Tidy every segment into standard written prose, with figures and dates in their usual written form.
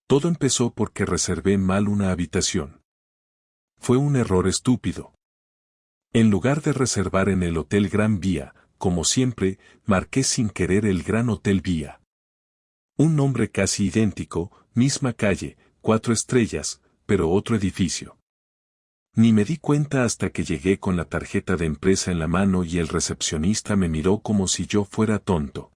Todo empezó porque reservé mal una habitación. Fue un error estúpido. En lugar de reservar en el Hotel Gran Vía, como siempre, marqué sin querer el Gran Hotel Vía. Un nombre casi idéntico, misma calle, 4 estrellas, pero otro edificio. Ni me di cuenta hasta que llegué con la tarjeta de empresa en la mano y el recepcionista me miró como si yo fuera tonto.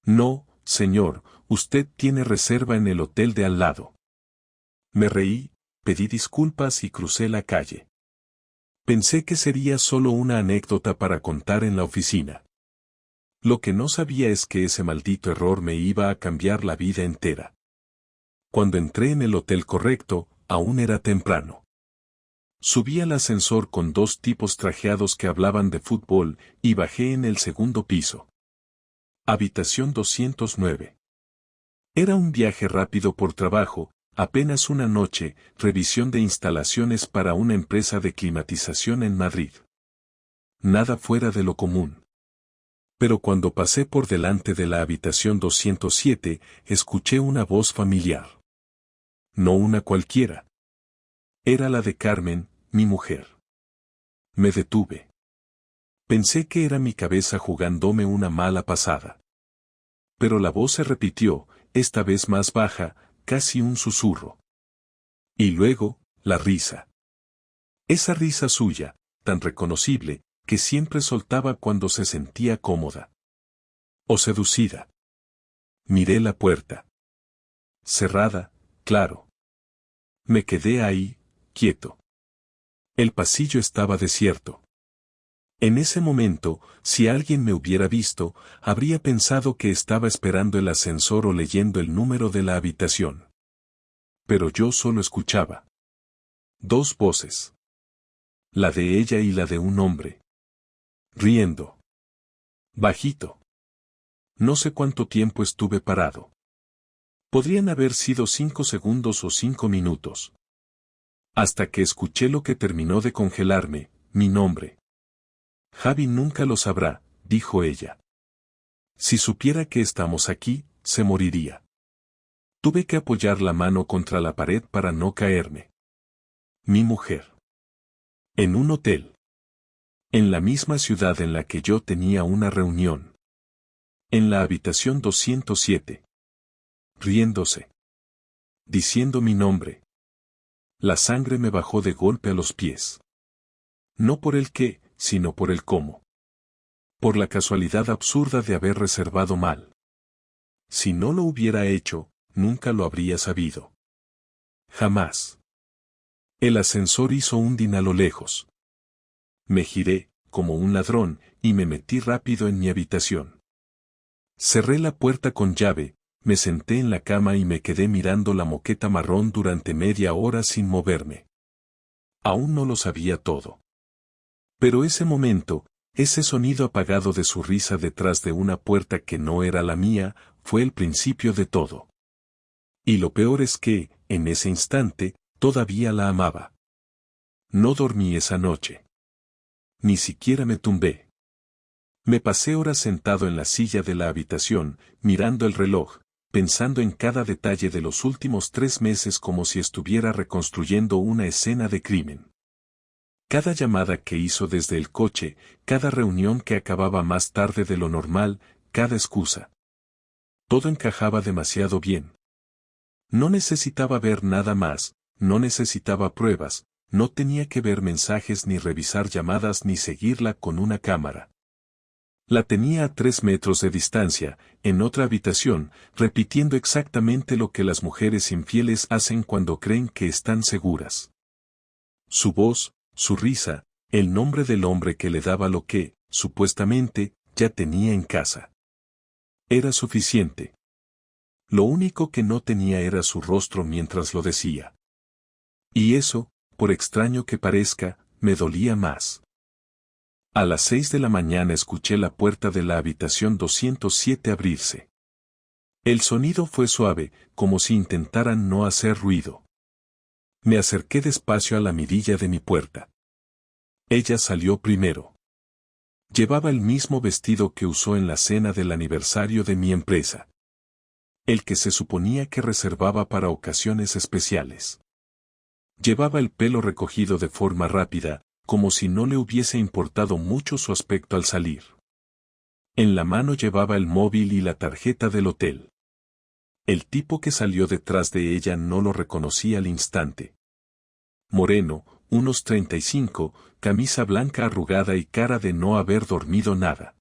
No, señor, usted tiene reserva en el hotel de al lado. Me reí, pedí disculpas y crucé la calle. Pensé que sería solo una anécdota para contar en la oficina. Lo que no sabía es que ese maldito error me iba a cambiar la vida entera. Cuando entré en el hotel correcto, aún era temprano. Subí al ascensor con 2 tipos trajeados que hablaban de fútbol y bajé en el segundo piso. Habitación 209. Era un viaje rápido por trabajo, apenas una noche, revisión de instalaciones para una empresa de climatización en Madrid. Nada fuera de lo común. Pero cuando pasé por delante de la habitación 207, escuché una voz familiar. No una cualquiera. Era la de Carmen, mi mujer. Me detuve. Pensé que era mi cabeza jugándome una mala pasada. Pero la voz se repitió, esta vez más baja, casi un susurro. Y luego, la risa. Esa risa suya, tan reconocible, que siempre soltaba cuando se sentía cómoda. O seducida. Miré la puerta. Cerrada, claro. Me quedé ahí, quieto. El pasillo estaba desierto. En ese momento, si alguien me hubiera visto, habría pensado que estaba esperando el ascensor o leyendo el número de la habitación. Pero yo solo escuchaba. 2 voces. La de ella y la de un hombre. Riendo. Bajito. No sé cuánto tiempo estuve parado. Podrían haber sido 5 segundos o 5 minutos. Hasta que escuché lo que terminó de congelarme, mi nombre. Javi nunca lo sabrá, dijo ella. Si supiera que estamos aquí, se moriría. Tuve que apoyar la mano contra la pared para no caerme. Mi mujer. En un hotel. En la misma ciudad en la que yo tenía una reunión. En la habitación 207. Riéndose. Diciendo mi nombre. La sangre me bajó de golpe a los pies. No por el qué, sino por el cómo. Por la casualidad absurda de haber reservado mal. Si no lo hubiera hecho, nunca lo habría sabido. Jamás. El ascensor hizo un din a lo lejos. Me giré, como un ladrón, y me metí rápido en mi habitación. Cerré la puerta con llave, me senté en la cama y me quedé mirando la moqueta marrón durante media hora sin moverme. Aún no lo sabía todo. Pero ese momento, ese sonido apagado de su risa detrás de una puerta que no era la mía, fue el principio de todo. Y lo peor es que, en ese instante, todavía la amaba. No dormí esa noche. Ni siquiera me tumbé. Me pasé horas sentado en la silla de la habitación, mirando el reloj, pensando en cada detalle de los últimos 3 meses como si estuviera reconstruyendo una escena de crimen. Cada llamada que hizo desde el coche, cada reunión que acababa más tarde de lo normal, cada excusa. Todo encajaba demasiado bien. No necesitaba ver nada más, no necesitaba pruebas, no tenía que ver mensajes ni revisar llamadas ni seguirla con una cámara. La tenía a 3 metros de distancia, en otra habitación, repitiendo exactamente lo que las mujeres infieles hacen cuando creen que están seguras. Su voz, su risa, el nombre del hombre que le daba lo que, supuestamente, ya tenía en casa. Era suficiente. Lo único que no tenía era su rostro mientras lo decía. Y eso, por extraño que parezca, me dolía más. A las 6 de la mañana escuché la puerta de la habitación 207 abrirse. El sonido fue suave, como si intentaran no hacer ruido. Me acerqué despacio a la mirilla de mi puerta. Ella salió primero. Llevaba el mismo vestido que usó en la cena del aniversario de mi empresa. El que se suponía que reservaba para ocasiones especiales. Llevaba el pelo recogido de forma rápida, como si no le hubiese importado mucho su aspecto al salir. En la mano llevaba el móvil y la tarjeta del hotel. El tipo que salió detrás de ella no lo reconocí al instante. Moreno, unos 35, camisa blanca arrugada y cara de no haber dormido nada.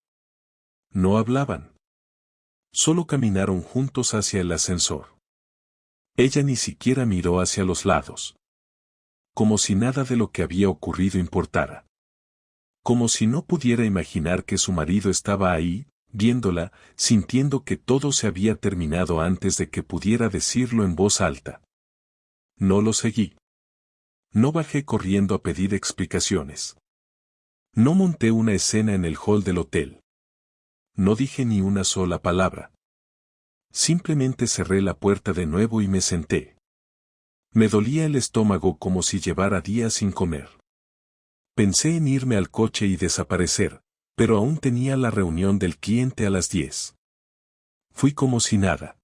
No hablaban. Solo caminaron juntos hacia el ascensor. Ella ni siquiera miró hacia los lados. Como si nada de lo que había ocurrido importara. Como si no pudiera imaginar que su marido estaba ahí, viéndola, sintiendo que todo se había terminado antes de que pudiera decirlo en voz alta. No lo seguí. No bajé corriendo a pedir explicaciones. No monté una escena en el hall del hotel. No dije ni una sola palabra. Simplemente cerré la puerta de nuevo y me senté. Me dolía el estómago como si llevara días sin comer. Pensé en irme al coche y desaparecer, pero aún tenía la reunión del cliente a las 10. Fui como si nada.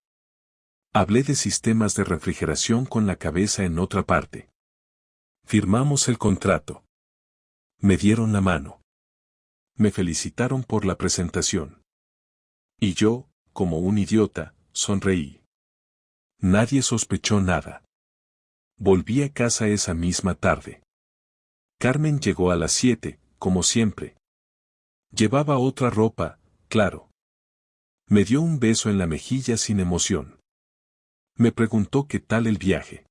Hablé de sistemas de refrigeración con la cabeza en otra parte. Firmamos el contrato. Me dieron la mano. Me felicitaron por la presentación. Y yo, como un idiota, sonreí. Nadie sospechó nada. Volví a casa esa misma tarde. Carmen llegó a las 7, como siempre. Llevaba otra ropa, claro. Me dio un beso en la mejilla sin emoción. Me preguntó qué tal el viaje.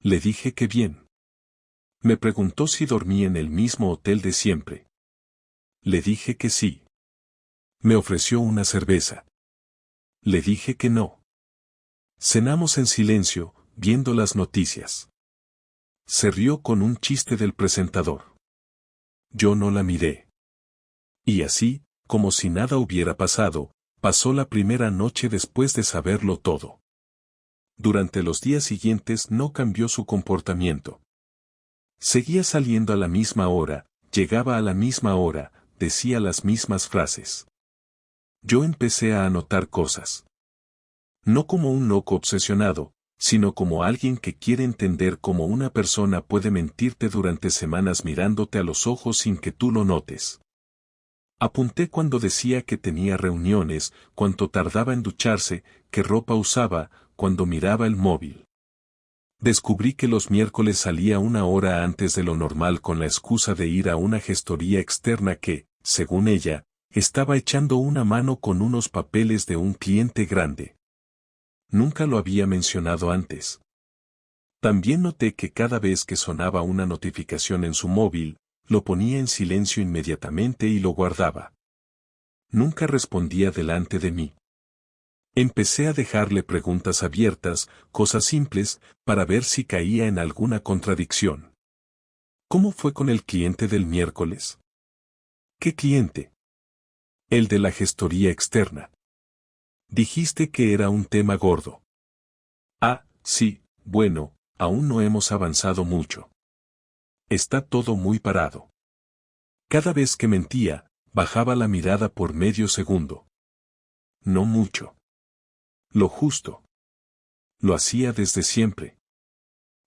Le dije que bien. Me preguntó si dormí en el mismo hotel de siempre. Le dije que sí. Me ofreció una cerveza. Le dije que no. Cenamos en silencio, viendo las noticias. Se rió con un chiste del presentador. Yo no la miré. Y así, como si nada hubiera pasado, pasó la primera noche después de saberlo todo. Durante los días siguientes no cambió su comportamiento. Seguía saliendo a la misma hora, llegaba a la misma hora, decía las mismas frases. Yo empecé a anotar cosas. No como un loco obsesionado, sino como alguien que quiere entender cómo una persona puede mentirte durante semanas mirándote a los ojos sin que tú lo notes. Apunté cuando decía que tenía reuniones, cuánto tardaba en ducharse, qué ropa usaba, cuando miraba el móvil. Descubrí que los miércoles salía una hora antes de lo normal con la excusa de ir a una gestoría externa que, según ella, estaba echando una mano con unos papeles de un cliente grande. Nunca lo había mencionado antes. También noté que cada vez que sonaba una notificación en su móvil, lo ponía en silencio inmediatamente y lo guardaba. Nunca respondía delante de mí. Empecé a dejarle preguntas abiertas, cosas simples, para ver si caía en alguna contradicción. ¿Cómo fue con el cliente del miércoles? ¿Qué cliente? El de la gestoría externa. Dijiste que era un tema gordo. Ah, sí, bueno, aún no hemos avanzado mucho. Está todo muy parado. Cada vez que mentía, bajaba la mirada por medio segundo. No mucho. Lo justo. Lo hacía desde siempre.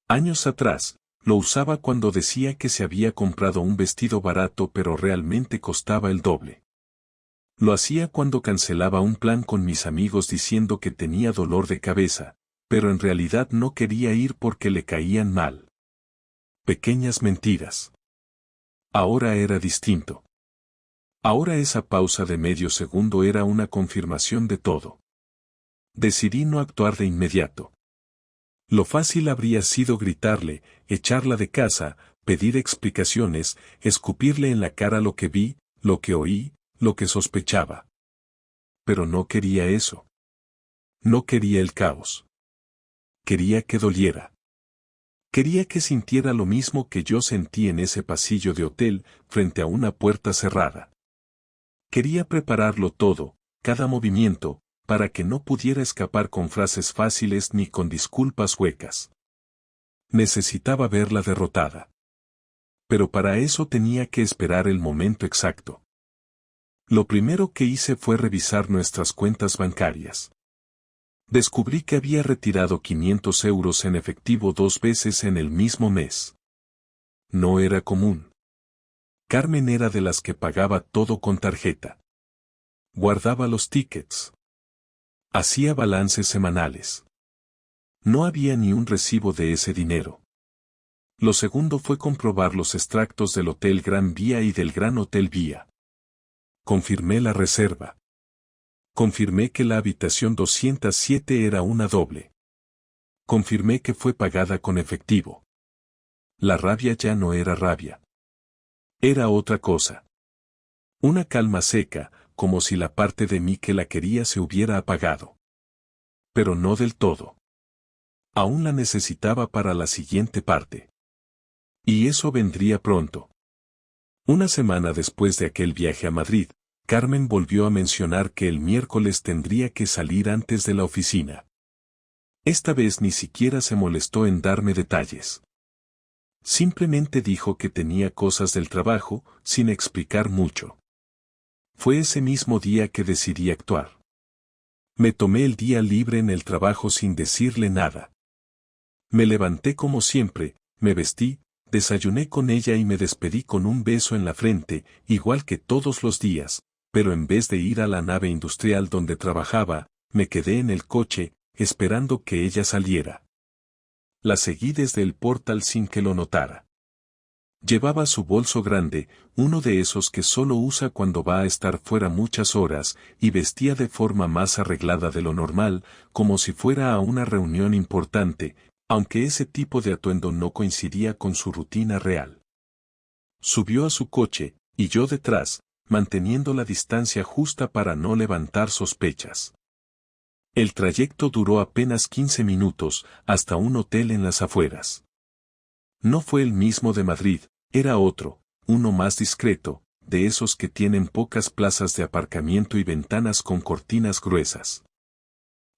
Años atrás, lo usaba cuando decía que se había comprado un vestido barato pero realmente costaba el doble. Lo hacía cuando cancelaba un plan con mis amigos diciendo que tenía dolor de cabeza, pero en realidad no quería ir porque le caían mal. Pequeñas mentiras. Ahora era distinto. Ahora esa pausa de medio segundo era una confirmación de todo. Decidí no actuar de inmediato. Lo fácil habría sido gritarle, echarla de casa, pedir explicaciones, escupirle en la cara lo que vi, lo que oí, lo que sospechaba. Pero no quería eso. No quería el caos. Quería que doliera. Quería que sintiera lo mismo que yo sentí en ese pasillo de hotel, frente a una puerta cerrada. Quería prepararlo todo, cada movimiento, para que no pudiera escapar con frases fáciles ni con disculpas huecas. Necesitaba verla derrotada. Pero para eso tenía que esperar el momento exacto. Lo primero que hice fue revisar nuestras cuentas bancarias. Descubrí que había retirado 500 euros en efectivo 2 veces en el mismo mes. No era común. Carmen era de las que pagaba todo con tarjeta. Guardaba los tickets. Hacía balances semanales. No había ni un recibo de ese dinero. Lo segundo fue comprobar los extractos del Hotel Gran Vía y del Gran Hotel Vía. Confirmé la reserva. Confirmé que la habitación 207 era una doble. Confirmé que fue pagada con efectivo. La rabia ya no era rabia. Era otra cosa. Una calma seca, como si la parte de mí que la quería se hubiera apagado. Pero no del todo. Aún la necesitaba para la siguiente parte. Y eso vendría pronto. Una semana después de aquel viaje a Madrid, Carmen volvió a mencionar que el miércoles tendría que salir antes de la oficina. Esta vez ni siquiera se molestó en darme detalles. Simplemente dijo que tenía cosas del trabajo, sin explicar mucho. Fue ese mismo día que decidí actuar. Me tomé el día libre en el trabajo sin decirle nada. Me levanté como siempre, me vestí, desayuné con ella y me despedí con un beso en la frente, igual que todos los días, pero en vez de ir a la nave industrial donde trabajaba, me quedé en el coche, esperando que ella saliera. La seguí desde el portal sin que lo notara. Llevaba su bolso grande, uno de esos que solo usa cuando va a estar fuera muchas horas, y vestía de forma más arreglada de lo normal, como si fuera a una reunión importante, aunque ese tipo de atuendo no coincidía con su rutina real. Subió a su coche, y yo detrás, manteniendo la distancia justa para no levantar sospechas. El trayecto duró apenas 15 minutos, hasta un hotel en las afueras. No fue el mismo de Madrid, era otro, uno más discreto, de esos que tienen pocas plazas de aparcamiento y ventanas con cortinas gruesas.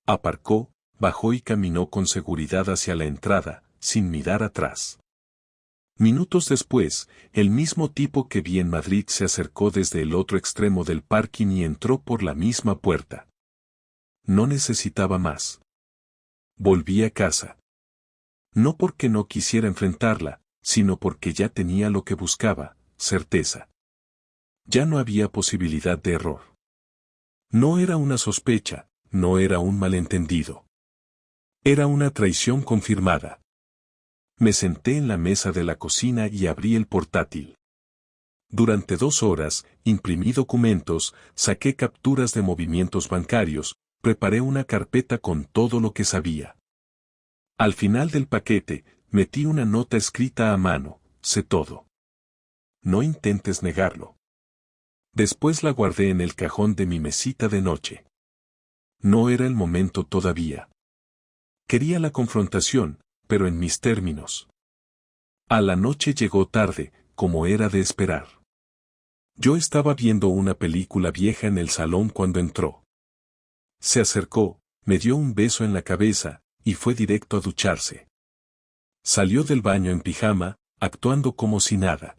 Aparcó, bajó y caminó con seguridad hacia la entrada, sin mirar atrás. Minutos después, el mismo tipo que vi en Madrid se acercó desde el otro extremo del parking y entró por la misma puerta. No necesitaba más. Volví a casa. No porque no quisiera enfrentarla, sino porque ya tenía lo que buscaba, certeza. Ya no había posibilidad de error. No era una sospecha, no era un malentendido. Era una traición confirmada. Me senté en la mesa de la cocina y abrí el portátil. Durante 2 horas, imprimí documentos, saqué capturas de movimientos bancarios, preparé una carpeta con todo lo que sabía. Al final del paquete, metí una nota escrita a mano, sé todo. No intentes negarlo. Después la guardé en el cajón de mi mesita de noche. No era el momento todavía. Quería la confrontación, pero en mis términos. A la noche llegó tarde, como era de esperar. Yo estaba viendo una película vieja en el salón cuando entró. Se acercó, me dio un beso en la cabeza, y fue directo a ducharse. Salió del baño en pijama, actuando como si nada.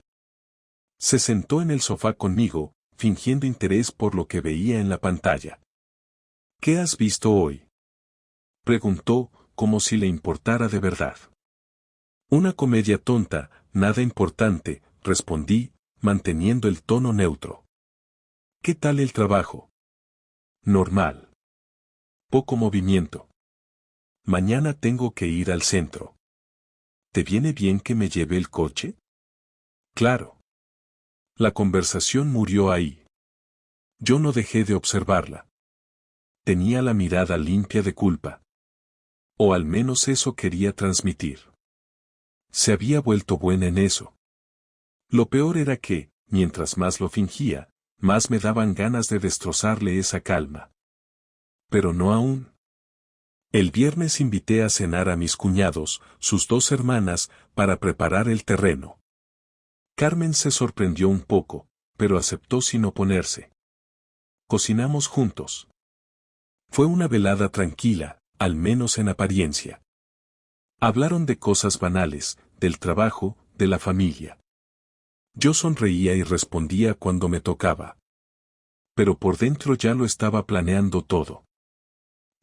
Se sentó en el sofá conmigo, fingiendo interés por lo que veía en la pantalla. ¿Qué has visto hoy?, preguntó, como si le importara de verdad. Una comedia tonta, nada importante, respondí, manteniendo el tono neutro. ¿Qué tal el trabajo? Normal. Poco movimiento. Mañana tengo que ir al centro. ¿Te viene bien que me lleve el coche? Claro. La conversación murió ahí. Yo no dejé de observarla. Tenía la mirada limpia de culpa. O al menos eso quería transmitir. Se había vuelto buena en eso. Lo peor era que, mientras más lo fingía, más me daban ganas de destrozarle esa calma. Pero no aún. El viernes invité a cenar a mis cuñados, sus 2 hermanas, para preparar el terreno. Carmen se sorprendió un poco, pero aceptó sin oponerse. Cocinamos juntos. Fue una velada tranquila, al menos en apariencia. Hablaron de cosas banales, del trabajo, de la familia. Yo sonreía y respondía cuando me tocaba. Pero por dentro ya lo estaba planeando todo.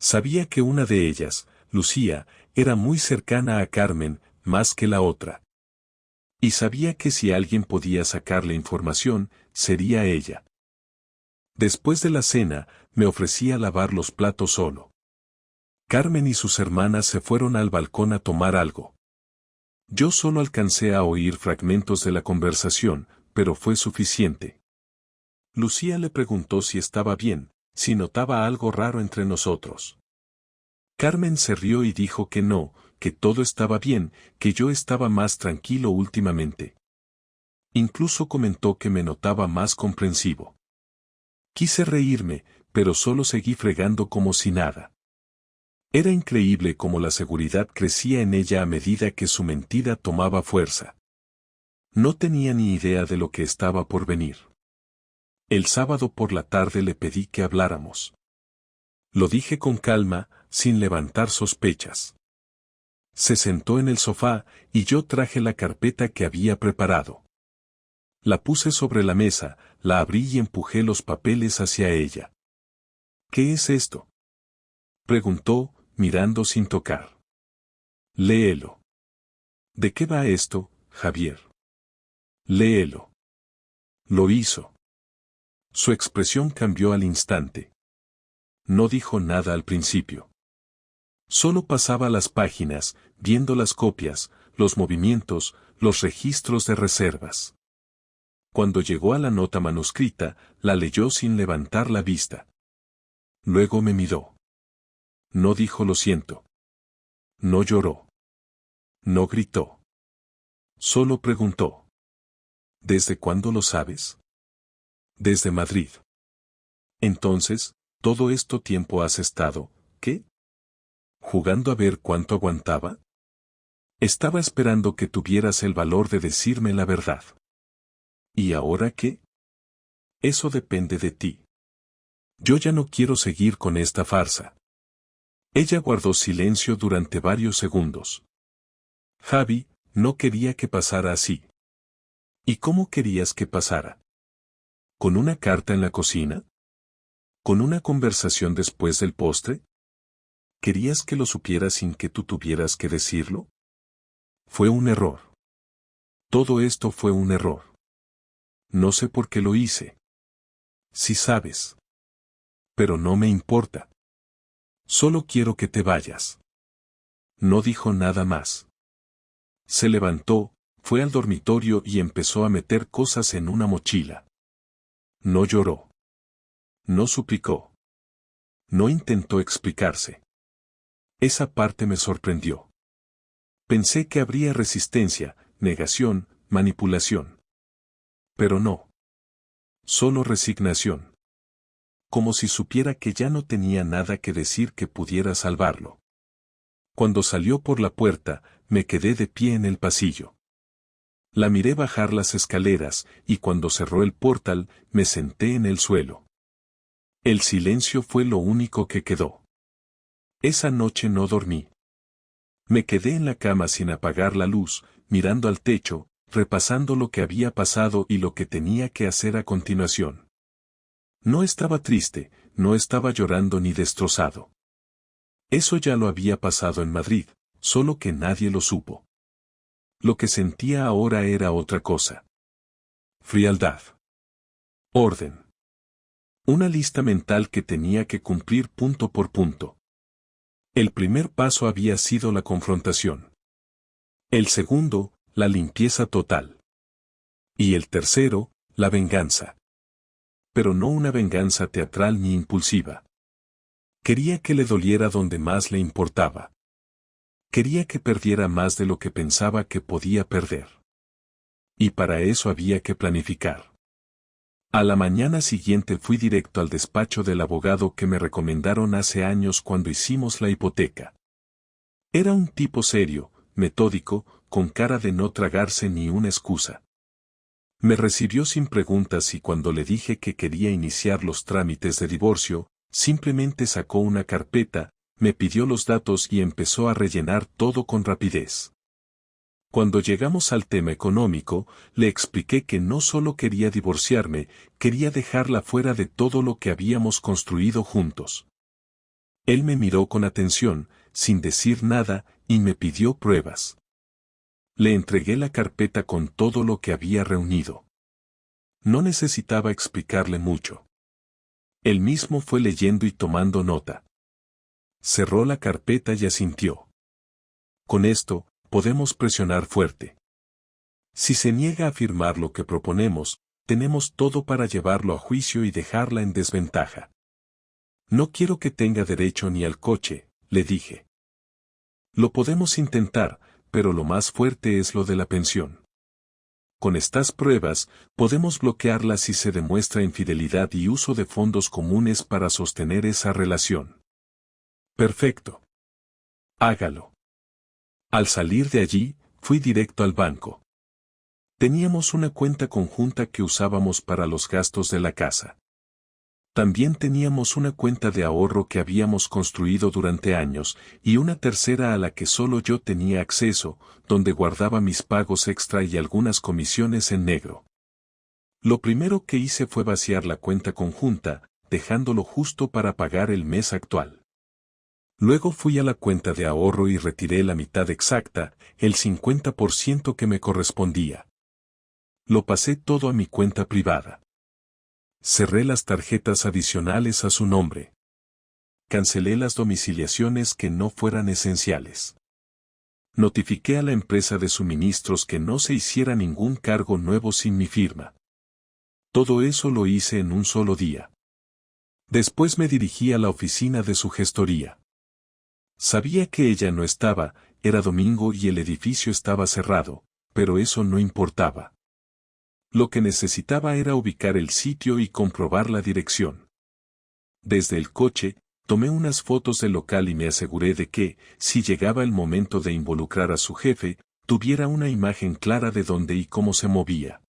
Sabía que una de ellas, Lucía, era muy cercana a Carmen, más que la otra. Y sabía que si alguien podía sacarle información, sería ella. Después de la cena, me ofrecí a lavar los platos solo. Carmen y sus hermanas se fueron al balcón a tomar algo. Yo solo alcancé a oír fragmentos de la conversación, pero fue suficiente. Lucía le preguntó si estaba bien, si notaba algo raro entre nosotros. Carmen se rió y dijo que no, que todo estaba bien, que yo estaba más tranquilo últimamente. Incluso comentó que me notaba más comprensivo. Quise reírme, pero solo seguí fregando como si nada. Era increíble cómo la seguridad crecía en ella a medida que su mentira tomaba fuerza. No tenía ni idea de lo que estaba por venir. El sábado por la tarde le pedí que habláramos. Lo dije con calma, sin levantar sospechas. Se sentó en el sofá y yo traje la carpeta que había preparado. La puse sobre la mesa, la abrí y empujé los papeles hacia ella. ¿Qué es esto?, preguntó, mirando sin tocar. Léelo. ¿De qué va esto, Javier? Léelo. Lo hizo. Su expresión cambió al instante. No dijo nada al principio. Solo pasaba las páginas, viendo las copias, los movimientos, los registros de reservas. Cuando llegó a la nota manuscrita, la leyó sin levantar la vista. Luego me miró. No dijo lo siento. No lloró. No gritó. Solo preguntó. ¿Desde cuándo lo sabes? Desde Madrid. Entonces, todo este tiempo has estado, ¿qué? ¿Jugando a ver cuánto aguantaba? Estaba esperando que tuvieras el valor de decirme la verdad. ¿Y ahora qué? Eso depende de ti. Yo ya no quiero seguir con esta farsa. Ella guardó silencio durante varios segundos. Javi, no quería que pasara así. ¿Y cómo querías que pasara? ¿Con una carta en la cocina? ¿Con una conversación después del postre? ¿Querías que lo supiera sin que tú tuvieras que decirlo? Fue un error. Todo esto fue un error. No sé por qué lo hice. Sí sabes. Pero no me importa. Solo quiero que te vayas. No dijo nada más. Se levantó, fue al dormitorio y empezó a meter cosas en una mochila. No lloró. No suplicó. No intentó explicarse. Esa parte me sorprendió. Pensé que habría resistencia, negación, manipulación. Pero no. Solo resignación. Como si supiera que ya no tenía nada que decir que pudiera salvarlo. Cuando salió por la puerta, me quedé de pie en el pasillo. La miré bajar las escaleras, y cuando cerró el portal, me senté en el suelo. El silencio fue lo único que quedó. Esa noche no dormí. Me quedé en la cama sin apagar la luz, mirando al techo, repasando lo que había pasado y lo que tenía que hacer a continuación. No estaba triste, no estaba llorando ni destrozado. Eso ya lo había pasado en Madrid, solo que nadie lo supo. Lo que sentía ahora era otra cosa. Frialdad. Orden. Una lista mental que tenía que cumplir punto por punto. El primer paso había sido la confrontación. El segundo, la limpieza total. Y el tercero, la venganza. Pero no una venganza teatral ni impulsiva. Quería que le doliera donde más le importaba. Quería que perdiera más de lo que pensaba que podía perder. Y para eso había que planificar. A la mañana siguiente fui directo al despacho del abogado que me recomendaron hace años cuando hicimos la hipoteca. Era un tipo serio, metódico, con cara de no tragarse ni una excusa. Me recibió sin preguntas y cuando le dije que quería iniciar los trámites de divorcio, simplemente sacó una carpeta, me pidió los datos y empezó a rellenar todo con rapidez. Cuando llegamos al tema económico, le expliqué que no solo quería divorciarme, quería dejarla fuera de todo lo que habíamos construido juntos. Él me miró con atención, sin decir nada, y me pidió pruebas. Le entregué la carpeta con todo lo que había reunido. No necesitaba explicarle mucho. Él mismo fue leyendo y tomando nota. Cerró la carpeta y asintió. Con esto, podemos presionar fuerte. Si se niega a firmar lo que proponemos, tenemos todo para llevarlo a juicio y dejarla en desventaja. No quiero que tenga derecho ni al coche, le dije. Lo podemos intentar, pero lo más fuerte es lo de la pensión. Con estas pruebas, podemos bloquearla si se demuestra infidelidad y uso de fondos comunes para sostener esa relación. Perfecto. Hágalo. Al salir de allí, fui directo al banco. Teníamos una cuenta conjunta que usábamos para los gastos de la casa. También teníamos una cuenta de ahorro que habíamos construido durante años, y una tercera a la que solo yo tenía acceso, donde guardaba mis pagos extra y algunas comisiones en negro. Lo primero que hice fue vaciar la cuenta conjunta, dejándolo justo para pagar el mes actual. Luego fui a la cuenta de ahorro y retiré la mitad exacta, el 50% que me correspondía. Lo pasé todo a mi cuenta privada. Cerré las tarjetas adicionales a su nombre. Cancelé las domiciliaciones que no fueran esenciales. Notifiqué a la empresa de suministros que no se hiciera ningún cargo nuevo sin mi firma. Todo eso lo hice en un solo día. Después me dirigí a la oficina de su gestoría. Sabía que ella no estaba, era domingo y el edificio estaba cerrado, pero eso no importaba. Lo que necesitaba era ubicar el sitio y comprobar la dirección. Desde el coche, tomé unas fotos del local y me aseguré de que, si llegaba el momento de involucrar a su jefe, tuviera una imagen clara de dónde y cómo se movía.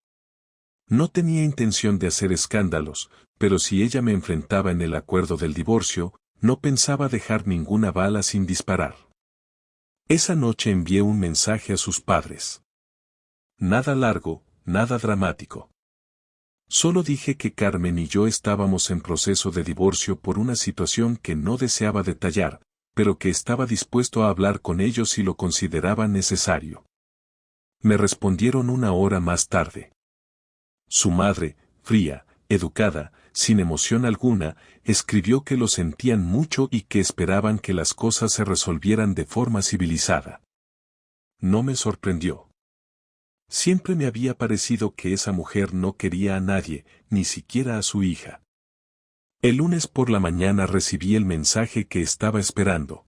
No tenía intención de hacer escándalos, pero si ella me enfrentaba en el acuerdo del divorcio, no pensaba dejar ninguna bala sin disparar. Esa noche envié un mensaje a sus padres. Nada largo, nada dramático. Solo dije que Carmen y yo estábamos en proceso de divorcio por una situación que no deseaba detallar, pero que estaba dispuesto a hablar con ellos si lo consideraban necesario. Me respondieron una hora más tarde. Su madre, fría, educada, sin emoción alguna, escribió que lo sentían mucho y que esperaban que las cosas se resolvieran de forma civilizada. No me sorprendió. Siempre me había parecido que esa mujer no quería a nadie, ni siquiera a su hija. El lunes por la mañana recibí el mensaje que estaba esperando.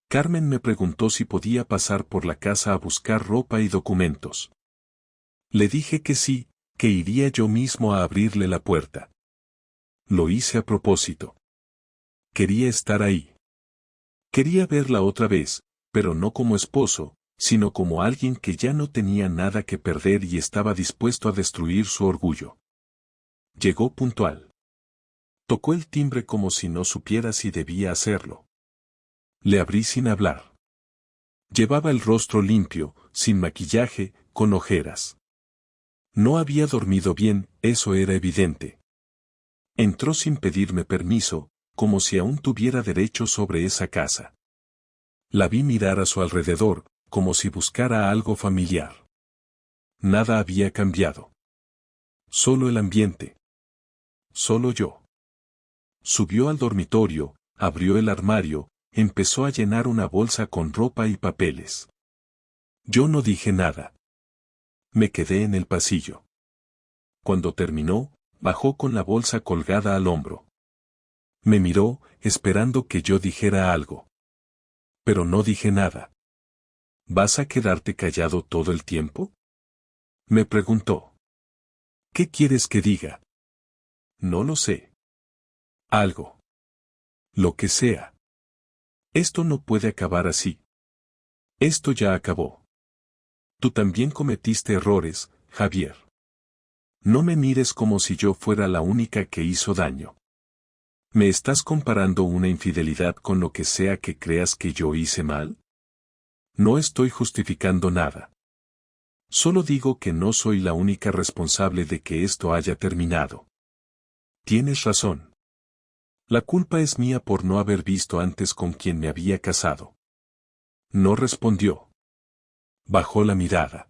Carmen me preguntó si podía pasar por la casa a buscar ropa y documentos. Le dije que sí, que iría yo mismo a abrirle la puerta. Lo hice a propósito. Quería estar ahí. Quería verla otra vez, pero no como esposo, sino como alguien que ya no tenía nada que perder y estaba dispuesto a destruir su orgullo. Llegó puntual. Tocó el timbre como si no supiera si debía hacerlo. Le abrí sin hablar. Llevaba el rostro limpio, sin maquillaje, con ojeras. No había dormido bien, eso era evidente. Entró sin pedirme permiso, como si aún tuviera derecho sobre esa casa. La vi mirar a su alrededor, como si buscara algo familiar. Nada había cambiado. Solo el ambiente. Solo yo. Subió al dormitorio, abrió el armario, empezó a llenar una bolsa con ropa y papeles. Yo no dije nada. Me quedé en el pasillo. Cuando terminó, bajó con la bolsa colgada al hombro. Me miró, esperando que yo dijera algo. Pero no dije nada. ¿Vas a quedarte callado todo el tiempo? Me preguntó. ¿Qué quieres que diga? No lo sé. Algo. Lo que sea. Esto no puede acabar así. Esto ya acabó. Tú también cometiste errores, Javier. No me mires como si yo fuera la única que hizo daño. ¿Me estás comparando una infidelidad con lo que sea que creas que yo hice mal? No estoy justificando nada. Solo digo que no soy la única responsable de que esto haya terminado. Tienes razón. La culpa es mía por no haber visto antes con quien me había casado. No respondió. Bajó la mirada.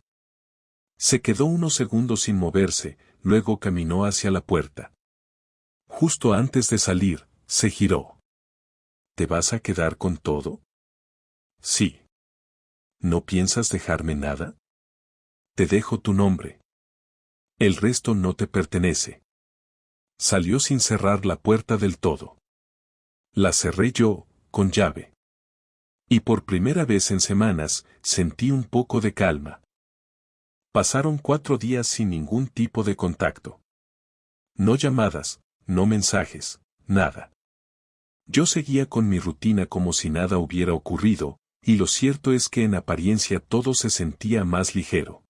Se quedó unos segundos sin moverse, luego caminó hacia la puerta. Justo antes de salir, se giró. ¿Te vas a quedar con todo? Sí. ¿No piensas dejarme nada? Te dejo tu nombre. El resto no te pertenece. Salió sin cerrar la puerta del todo. La cerré yo, con llave. Y por primera vez en semanas, sentí un poco de calma. Pasaron 4 días sin ningún tipo de contacto. No llamadas, no mensajes, nada. Yo seguía con mi rutina como si nada hubiera ocurrido, y lo cierto es que en apariencia todo se sentía más ligero.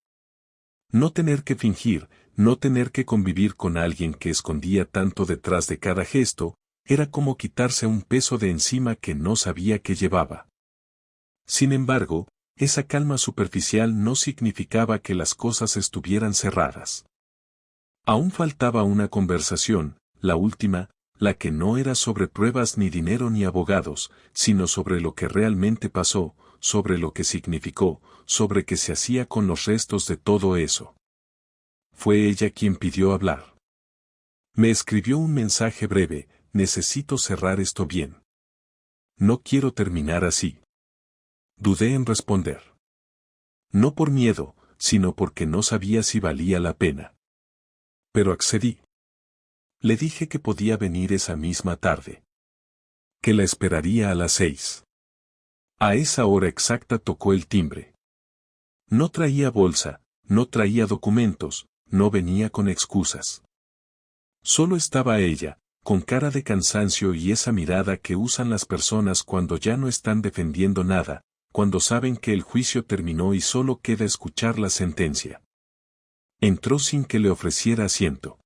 No tener que fingir, no tener que convivir con alguien que escondía tanto detrás de cada gesto, era como quitarse un peso de encima que no sabía que llevaba. Sin embargo, esa calma superficial no significaba que las cosas estuvieran cerradas. Aún faltaba una conversación, la última, la que no era sobre pruebas ni dinero ni abogados, sino sobre lo que realmente pasó, sobre lo que significó, sobre qué se hacía con los restos de todo eso. Fue ella quien pidió hablar. Me escribió un mensaje breve: necesito cerrar esto bien. No quiero terminar así. Dudé en responder. No por miedo, sino porque no sabía si valía la pena. Pero accedí. Le dije que podía venir esa misma tarde. Que la esperaría a las 6. A esa hora exacta tocó el timbre. No traía bolsa, no traía documentos, no venía con excusas. Solo estaba ella, con cara de cansancio y esa mirada que usan las personas cuando ya no están defendiendo nada, cuando saben que el juicio terminó y solo queda escuchar la sentencia. Entró sin que le ofreciera asiento.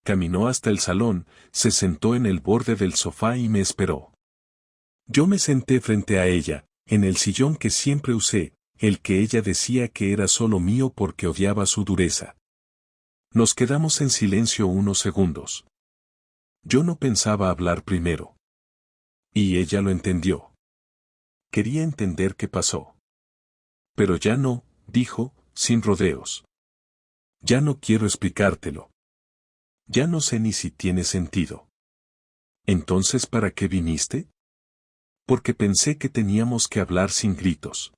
Caminó hasta el salón, se sentó en el borde del sofá y me esperó. Yo me senté frente a ella, en el sillón que siempre usé, el que ella decía que era solo mío porque odiaba su dureza. Nos quedamos en silencio unos segundos. Yo no pensaba hablar primero. Y ella lo entendió. Quería entender qué pasó. Pero ya no, dijo, sin rodeos. Ya no quiero explicártelo. Ya no sé ni si tiene sentido. ¿Entonces para qué viniste? Porque pensé que teníamos que hablar sin gritos.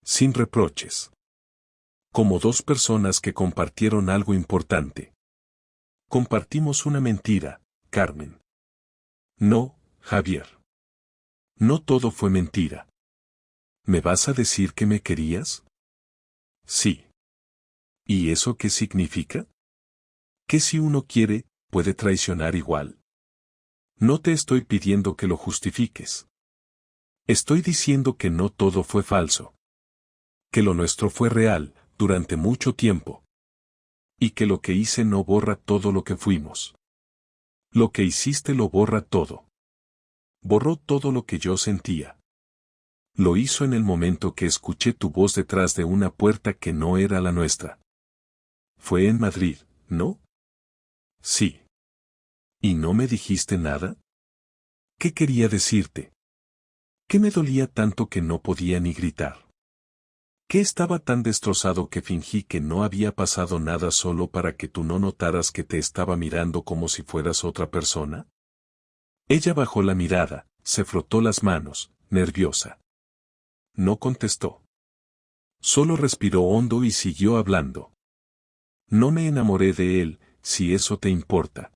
Sin reproches. Como dos personas que compartieron algo importante. Compartimos una mentira, Carmen. No, Javier. No todo fue mentira. ¿Me vas a decir que me querías? Sí. ¿Y eso qué significa? Que si uno quiere, puede traicionar igual. No te estoy pidiendo que lo justifiques. Estoy diciendo que no todo fue falso. Que lo nuestro fue real, durante mucho tiempo. Y que lo que hice no borra todo lo que fuimos. Lo que hiciste lo borra todo. Borró todo lo que yo sentía. Lo hizo en el momento que escuché tu voz detrás de una puerta que no era la nuestra. Fue en Madrid, ¿no? Sí. ¿Y no me dijiste nada? ¿Qué quería decirte? ¿Qué me dolía tanto que no podía ni gritar? ¿Qué estaba tan destrozado que fingí que no había pasado nada solo para que tú no notaras que te estaba mirando como si fueras otra persona? Ella bajó la mirada, se frotó las manos, nerviosa. No contestó. Solo respiró hondo y siguió hablando. No me enamoré de él, si eso te importa.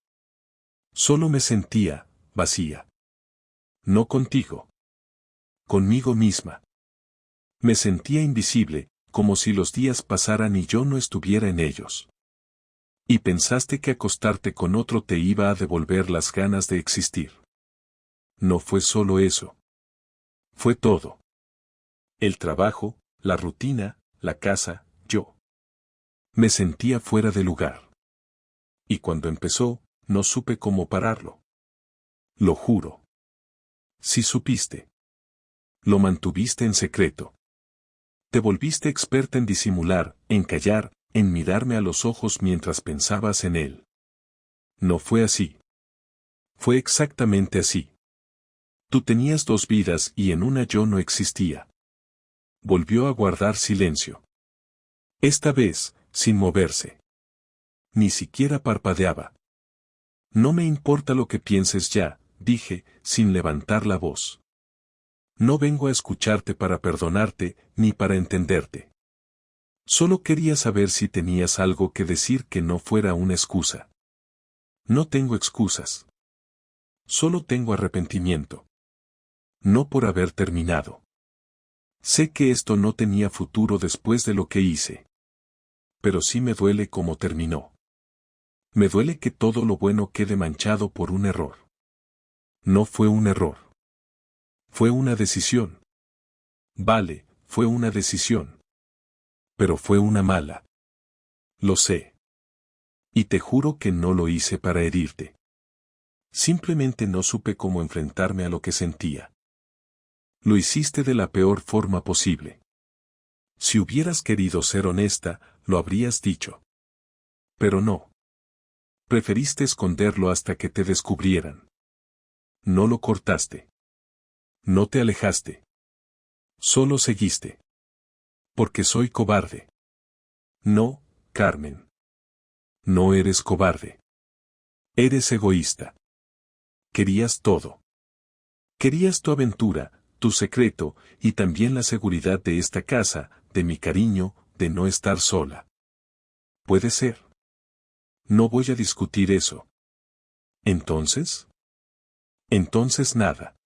Solo me sentía vacía. No contigo. Conmigo misma. Me sentía invisible, como si los días pasaran y yo no estuviera en ellos. Y pensaste que acostarte con otro te iba a devolver las ganas de existir. No fue solo eso. Fue todo. El trabajo, la rutina, la casa, yo. Me sentía fuera de lugar. Y cuando empezó, no supe cómo pararlo. Lo juro. Sí supiste. Lo mantuviste en secreto. Te volviste experta en disimular, en callar, en mirarme a los ojos mientras pensabas en él. No fue así. Fue exactamente así. Tú tenías dos vidas y en una yo no existía. Volvió a guardar silencio. Esta vez, sin moverse. Ni siquiera parpadeaba. No me importa lo que pienses ya, dije, sin levantar la voz. No vengo a escucharte para perdonarte, ni para entenderte. Solo quería saber si tenías algo que decir que no fuera una excusa. No tengo excusas. Solo tengo arrepentimiento. No por haber terminado. Sé que esto no tenía futuro después de lo que hice. Pero sí me duele cómo terminó. Me duele que todo lo bueno quede manchado por un error. No fue un error. Fue una decisión. Vale, fue una decisión. Pero fue una mala. Lo sé. Y te juro que no lo hice para herirte. Simplemente no supe cómo enfrentarme a lo que sentía. Lo hiciste de la peor forma posible. Si hubieras querido ser honesta, lo habrías dicho. Pero no. Preferiste esconderlo hasta que te descubrieran. No lo cortaste. No te alejaste. Solo seguiste. Porque soy cobarde. No, Carmen. No eres cobarde. Eres egoísta. Querías todo. Querías tu aventura, tu secreto, y también la seguridad de esta casa, de mi cariño, de no estar sola. Puede ser. No voy a discutir eso. ¿Entonces? Entonces nada.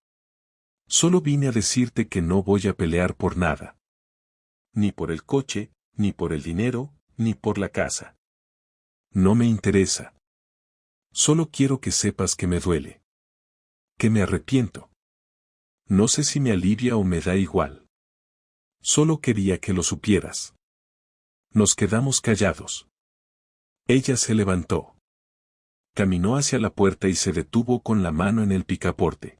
Solo vine a decirte que no voy a pelear por nada. Ni por el coche, ni por el dinero, ni por la casa. No me interesa. Solo quiero que sepas que me duele. Que me arrepiento. No sé si me alivia o me da igual. Solo quería que lo supieras. Nos quedamos callados. Ella se levantó. Caminó hacia la puerta y se detuvo con la mano en el picaporte.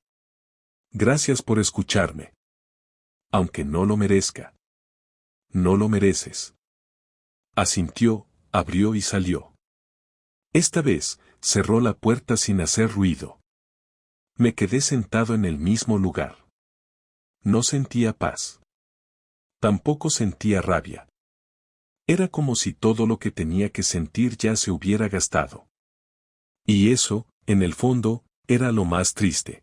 Gracias por escucharme. Aunque no lo merezca. No lo mereces. Asintió, abrió y salió. Esta vez, cerró la puerta sin hacer ruido. Me quedé sentado en el mismo lugar. No sentía paz. Tampoco sentía rabia. Era como si todo lo que tenía que sentir ya se hubiera gastado. Y eso, en el fondo, era lo más triste.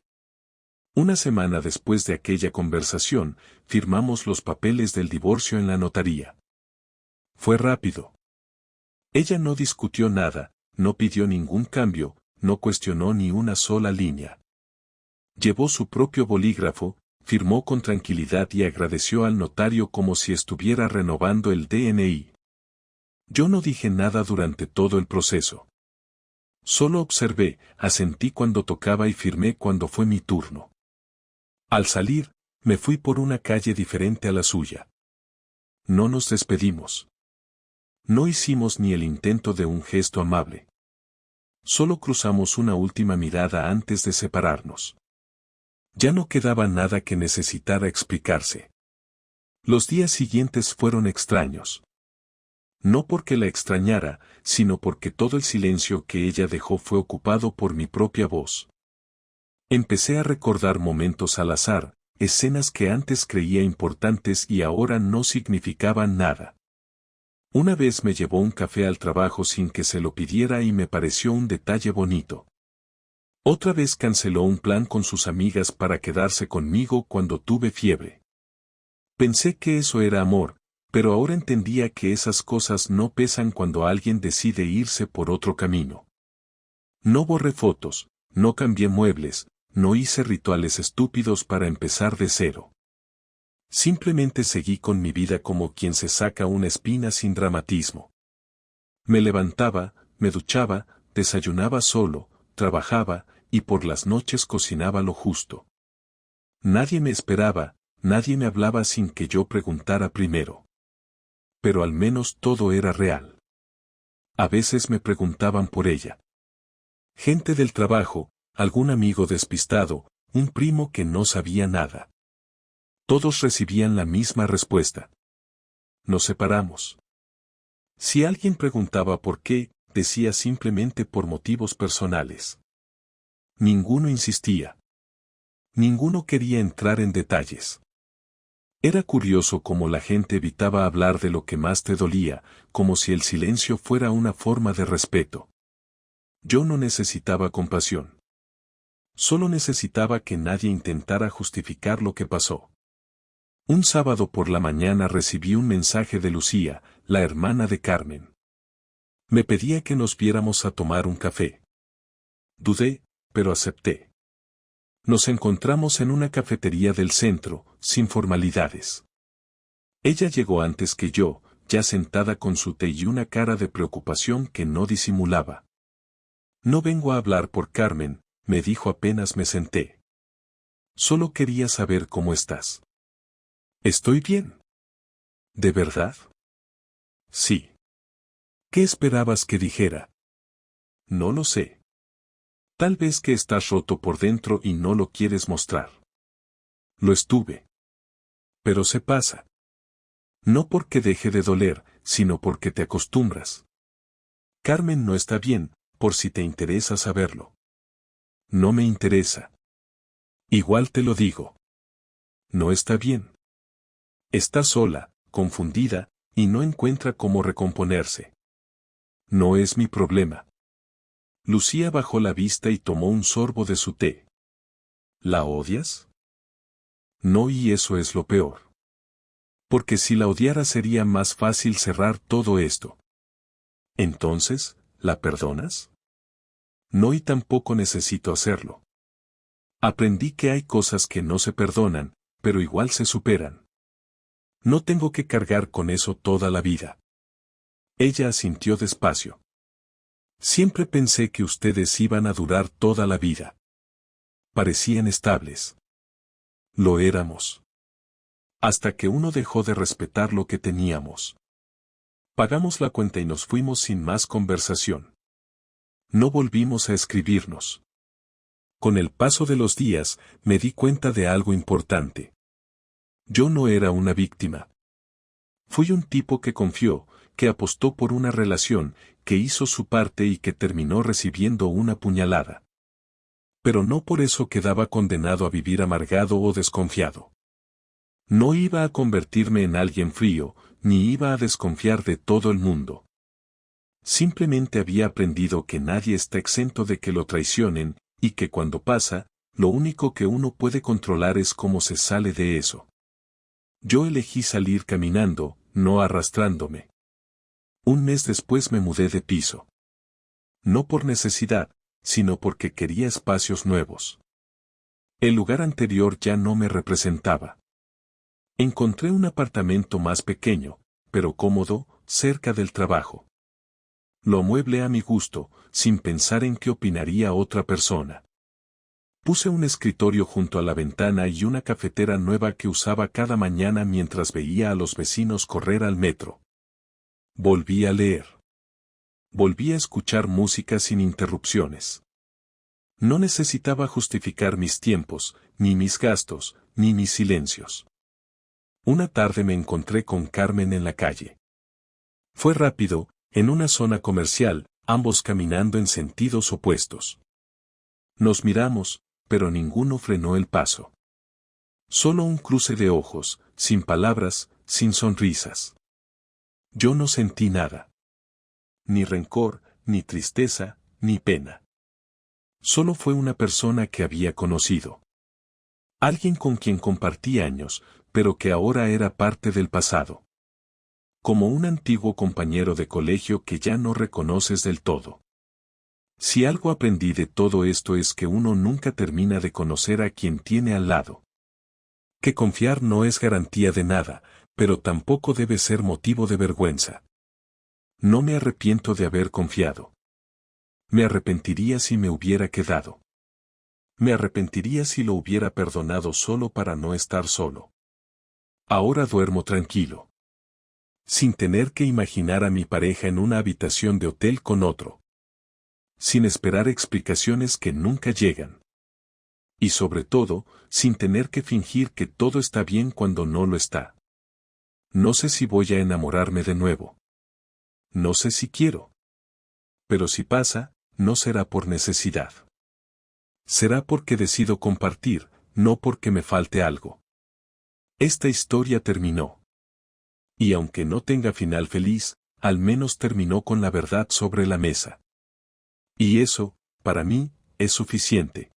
Una semana después de aquella conversación, firmamos los papeles del divorcio en la notaría. Fue rápido. Ella no discutió nada, no pidió ningún cambio, no cuestionó ni una sola línea. Llevó su propio bolígrafo, firmó con tranquilidad y agradeció al notario como si estuviera renovando el DNI. Yo no dije nada durante todo el proceso. Solo observé, asentí cuando tocaba y firmé cuando fue mi turno. Al salir, me fui por una calle diferente a la suya. No nos despedimos. No hicimos ni el intento de un gesto amable. Solo cruzamos una última mirada antes de separarnos. Ya no quedaba nada que necesitara explicarse. Los días siguientes fueron extraños. No porque la extrañara, sino porque todo el silencio que ella dejó fue ocupado por mi propia voz. Empecé a recordar momentos al azar, escenas que antes creía importantes y ahora no significaban nada. Una vez me llevó un café al trabajo sin que se lo pidiera y me pareció un detalle bonito. Otra vez canceló un plan con sus amigas para quedarse conmigo cuando tuve fiebre. Pensé que eso era amor, pero ahora entendía que esas cosas no pesan cuando alguien decide irse por otro camino. No borré fotos, no cambié muebles, no hice rituales estúpidos para empezar de cero. Simplemente seguí con mi vida como quien se saca una espina sin dramatismo. Me levantaba, me duchaba, desayunaba solo, trabajaba, y por las noches cocinaba lo justo. Nadie me esperaba, nadie me hablaba sin que yo preguntara primero. Pero al menos todo era real. A veces me preguntaban por ella. Gente del trabajo, algún amigo despistado, un primo que no sabía nada. Todos recibían la misma respuesta. Nos separamos. Si alguien preguntaba por qué, decía simplemente por motivos personales. Ninguno insistía. Ninguno quería entrar en detalles. Era curioso cómo la gente evitaba hablar de lo que más te dolía, como si el silencio fuera una forma de respeto. Yo no necesitaba compasión. Solo necesitaba que nadie intentara justificar lo que pasó. Un sábado por la mañana recibí un mensaje de Lucía, la hermana de Carmen. Me pedía que nos viéramos a tomar un café. Dudé, pero acepté. Nos encontramos en una cafetería del centro, sin formalidades. Ella llegó antes que yo, ya sentada con su té y una cara de preocupación que no disimulaba. No vengo a hablar por Carmen, me dijo apenas me senté. Solo quería saber cómo estás. ¿Estoy bien? ¿De verdad? Sí. ¿Qué esperabas que dijera? No lo sé. Tal vez que estás roto por dentro y no lo quieres mostrar. Lo estuve. Pero se pasa. No porque deje de doler, sino porque te acostumbras. Carmen no está bien, por si te interesa saberlo. No me interesa. Igual te lo digo. No está bien. Está sola, confundida, y no encuentra cómo recomponerse. No es mi problema. Lucía bajó la vista y tomó un sorbo de su té. ¿La odias? No, y eso es lo peor. Porque si la odiara sería más fácil cerrar todo esto. Entonces, ¿la perdonas? No, y tampoco necesito hacerlo. Aprendí que hay cosas que no se perdonan, pero igual se superan. No tengo que cargar con eso toda la vida. Ella asintió despacio. Siempre pensé que ustedes iban a durar toda la vida. Parecían estables. Lo éramos. Hasta que uno dejó de respetar lo que teníamos. Pagamos la cuenta y nos fuimos sin más conversación. No volvimos a escribirnos. Con el paso de los días, me di cuenta de algo importante. Yo no era una víctima. Fui un tipo que confió, que apostó por una relación, que hizo su parte y que terminó recibiendo una puñalada. Pero no por eso quedaba condenado a vivir amargado o desconfiado. No iba a convertirme en alguien frío, ni iba a desconfiar de todo el mundo. Simplemente había aprendido que nadie está exento de que lo traicionen, y que cuando pasa, lo único que uno puede controlar es cómo se sale de eso. Yo elegí salir caminando, no arrastrándome. Un mes después me mudé de piso. No por necesidad, sino porque quería espacios nuevos. El lugar anterior ya no me representaba. Encontré un apartamento más pequeño, pero cómodo, cerca del trabajo. Lo amueblé a mi gusto, sin pensar en qué opinaría otra persona. Puse un escritorio junto a la ventana y una cafetera nueva que usaba cada mañana mientras veía a los vecinos correr al metro. Volví a leer. Volví a escuchar música sin interrupciones. No necesitaba justificar mis tiempos, ni mis gastos, ni mis silencios. Una tarde me encontré con Carmen en la calle. Fue rápido, en una zona comercial, ambos caminando en sentidos opuestos. Nos miramos, pero ninguno frenó el paso. Solo un cruce de ojos, sin palabras, sin sonrisas. Yo no sentí nada. Ni rencor, ni tristeza, ni pena. Solo fue una persona que había conocido. Alguien con quien compartí años, pero que ahora era parte del pasado. Como un antiguo compañero de colegio que ya no reconoces del todo. Si algo aprendí de todo esto es que uno nunca termina de conocer a quien tiene al lado. Que confiar no es garantía de nada, pero tampoco debe ser motivo de vergüenza. No me arrepiento de haber confiado. Me arrepentiría si me hubiera quedado. Me arrepentiría si lo hubiera perdonado solo para no estar solo. Ahora duermo tranquilo. Sin tener que imaginar a mi pareja en una habitación de hotel con otro. Sin esperar explicaciones que nunca llegan. Y sobre todo, sin tener que fingir que todo está bien cuando no lo está. No sé si voy a enamorarme de nuevo. No sé si quiero. Pero si pasa, no será por necesidad. Será porque decido compartir, no porque me falte algo. Esta historia terminó. Y aunque no tenga final feliz, al menos terminó con la verdad sobre la mesa. Y eso, para mí, es suficiente.